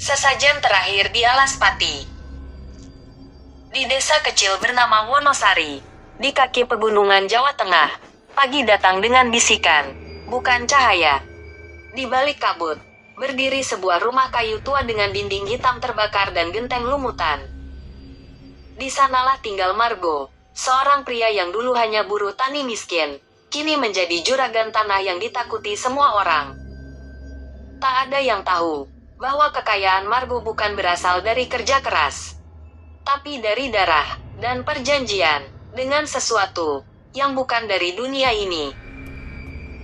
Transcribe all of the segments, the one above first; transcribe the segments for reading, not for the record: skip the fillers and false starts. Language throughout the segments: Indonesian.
Sesajen terakhir di Alaspati. Di desa kecil bernama Wonosari, di kaki pegunungan Jawa Tengah, pagi datang dengan bisikan, bukan cahaya. Di balik kabut, berdiri sebuah rumah kayu tua dengan dinding hitam terbakar dan genteng lumutan. Di sanalah tinggal Margo, seorang pria yang dulu hanya buruh tani miskin, kini menjadi juragan tanah yang ditakuti semua orang. Tak ada yang tahu bahwa kekayaan Margo bukan berasal dari kerja keras, tapi dari darah dan perjanjian dengan sesuatu yang bukan dari dunia ini.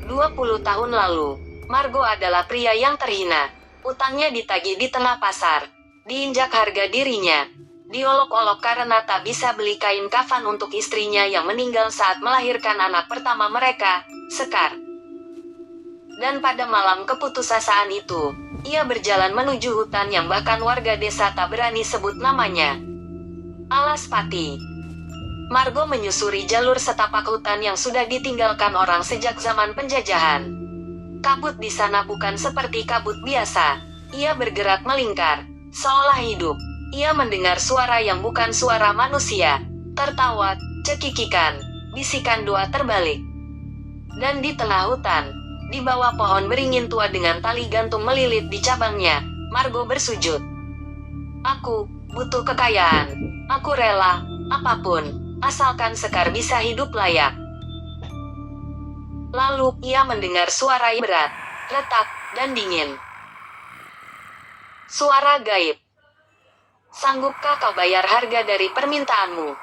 20 tahun lalu, Margo adalah pria yang terhina. Utangnya ditagih di tengah pasar, diinjak harga dirinya, diolok-olok karena tak bisa beli kain kafan untuk istrinya yang meninggal saat melahirkan anak pertama mereka, Sekar. Dan pada malam keputusasaan itu, ia berjalan menuju hutan yang bahkan warga desa tak berani sebut namanya. Alaspati. Margo menyusuri jalur setapak hutan yang sudah ditinggalkan orang sejak zaman penjajahan. Kabut di sana bukan seperti kabut biasa. Ia bergerak melingkar, seolah hidup. Ia mendengar suara yang bukan suara manusia. Tertawa, cekikikan, bisikan doa terbalik. Dan di tengah hutan, di bawah pohon beringin tua dengan tali gantung melilit di cabangnya, Margo bersujud. Aku butuh kekayaan. Aku rela apapun, asalkan Sekar bisa hidup layak. Lalu, ia mendengar suara berat, retak, dan dingin. Suara gaib. Sanggupkah kau bayar harga dari permintaanmu?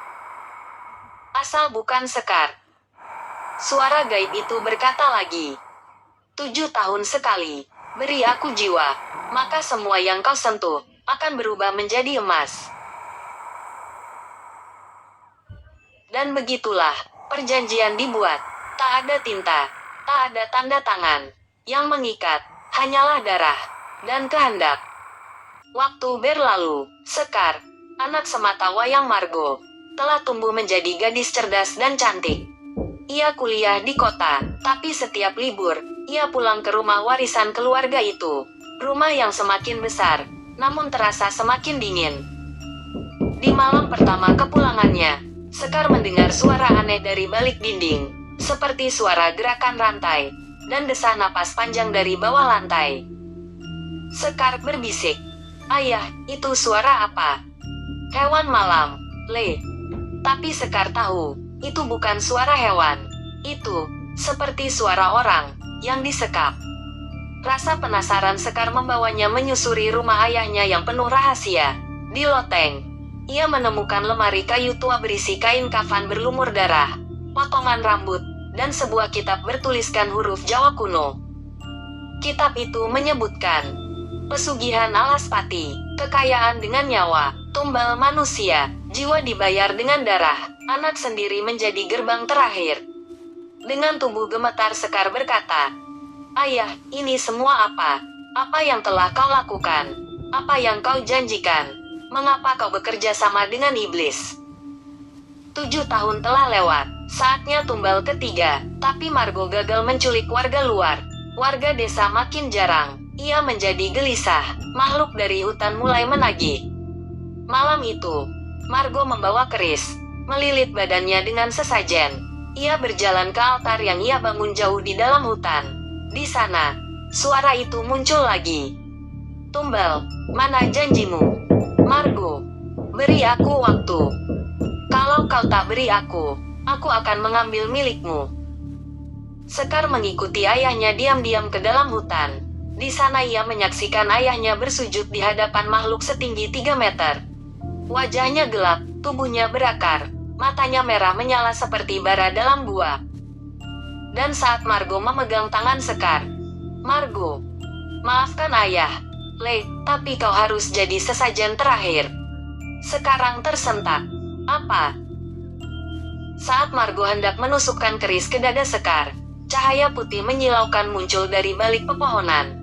Asal bukan Sekar. Suara gaib itu berkata lagi. 7 tahun sekali, beri aku jiwa, maka semua yang kau sentuh akan berubah menjadi emas. Dan begitulah, perjanjian dibuat. Tak ada tinta, tak ada tanda tangan. Yang mengikat, hanyalah darah dan kehendak. Waktu berlalu, Sekar, anak semata wayang Margo, telah tumbuh menjadi gadis cerdas dan cantik. Ia kuliah di kota, tapi setiap libur, ia pulang ke rumah warisan keluarga itu. Rumah yang semakin besar, namun terasa semakin dingin. Di malam pertama kepulangannya, Sekar mendengar suara aneh dari balik dinding, seperti suara gerakan rantai, dan desah napas panjang dari bawah lantai. Sekar berbisik, "Ayah, itu suara apa?" "Hewan malam, Le." Tapi Sekar tahu, itu bukan suara hewan. Itu seperti suara orang yang disekap. Rasa penasaran Sekar membawanya menyusuri rumah ayahnya yang penuh rahasia. Di loteng, ia menemukan lemari kayu tua berisi kain kafan berlumur darah, potongan rambut, dan sebuah kitab bertuliskan huruf Jawa kuno. Kitab itu menyebutkan pesugihan Alaspati, kekayaan dengan nyawa, tumbal manusia, jiwa dibayar dengan darah, anak sendiri menjadi gerbang terakhir. Dengan tubuh gemetar Sekar berkata, "Ayah, ini semua apa? Apa yang telah kau lakukan? Apa yang kau janjikan? Mengapa kau bekerja sama dengan iblis?" 7 tahun telah lewat, saatnya tumbal ketiga, tapi Margo gagal menculik warga luar. Warga desa makin jarang, ia menjadi gelisah, makhluk dari hutan mulai menagih. Malam itu, Margo membawa keris, melilit badannya dengan sesajen. Ia berjalan ke altar yang ia bangun jauh di dalam hutan. Di sana, suara itu muncul lagi. "Tumbal, mana janjimu? Margo, beri aku waktu. Kalau kau tak beri aku akan mengambil milikmu." Sekar mengikuti ayahnya diam-diam ke dalam hutan. Di sana ia menyaksikan ayahnya bersujud di hadapan makhluk setinggi 3 meter. Wajahnya gelap, tubuhnya berakar, matanya merah menyala seperti bara dalam gua. Dan saat Margo memegang tangan Sekar, "Margo, maafkan ayah, Le, tapi kau harus jadi sesajen terakhir." Sekarang tersentak. "Apa?" Saat Margo hendak menusukkan keris ke dada Sekar, cahaya putih menyilaukan muncul dari balik pepohonan.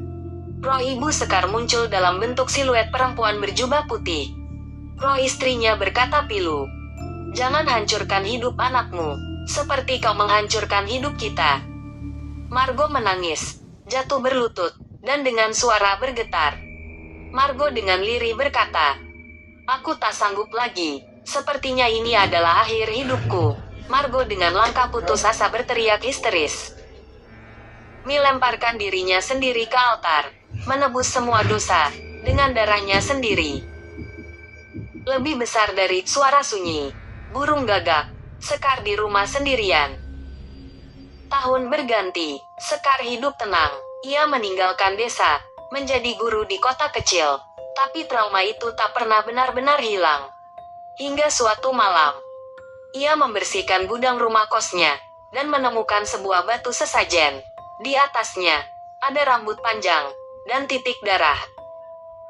Roh ibu Sekar muncul dalam bentuk siluet perempuan berjubah putih. Roh istrinya berkata pilu, "Jangan hancurkan hidup anakmu, seperti kau menghancurkan hidup kita." Margo menangis, jatuh berlutut, dan dengan suara bergetar, Margo dengan lirih berkata, "Aku tak sanggup lagi. Sepertinya ini adalah akhir hidupku." Margo dengan langkah putus asa berteriak histeris. Melemparkan dirinya sendiri ke altar, menebus semua dosa, dengan darahnya sendiri. Lebih besar dari suara sunyi, burung gagak, Sekar di rumah sendirian. Tahun berganti, Sekar hidup tenang. Ia meninggalkan desa, menjadi guru di kota kecil. Tapi trauma itu tak pernah benar-benar hilang. Hingga suatu malam, ia membersihkan gudang rumah kosnya, dan menemukan sebuah batu sesajen. Di atasnya, ada rambut panjang, dan titik darah.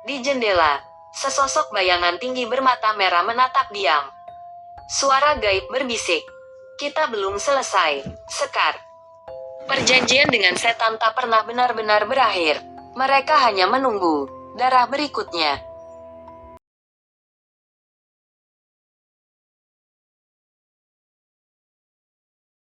Di jendela, sesosok bayangan tinggi bermata merah menatap diam. Suara gaib berbisik, "Kita belum selesai, Sekar." Perjanjian dengan setan tak pernah benar-benar berakhir. Mereka hanya menunggu darah berikutnya.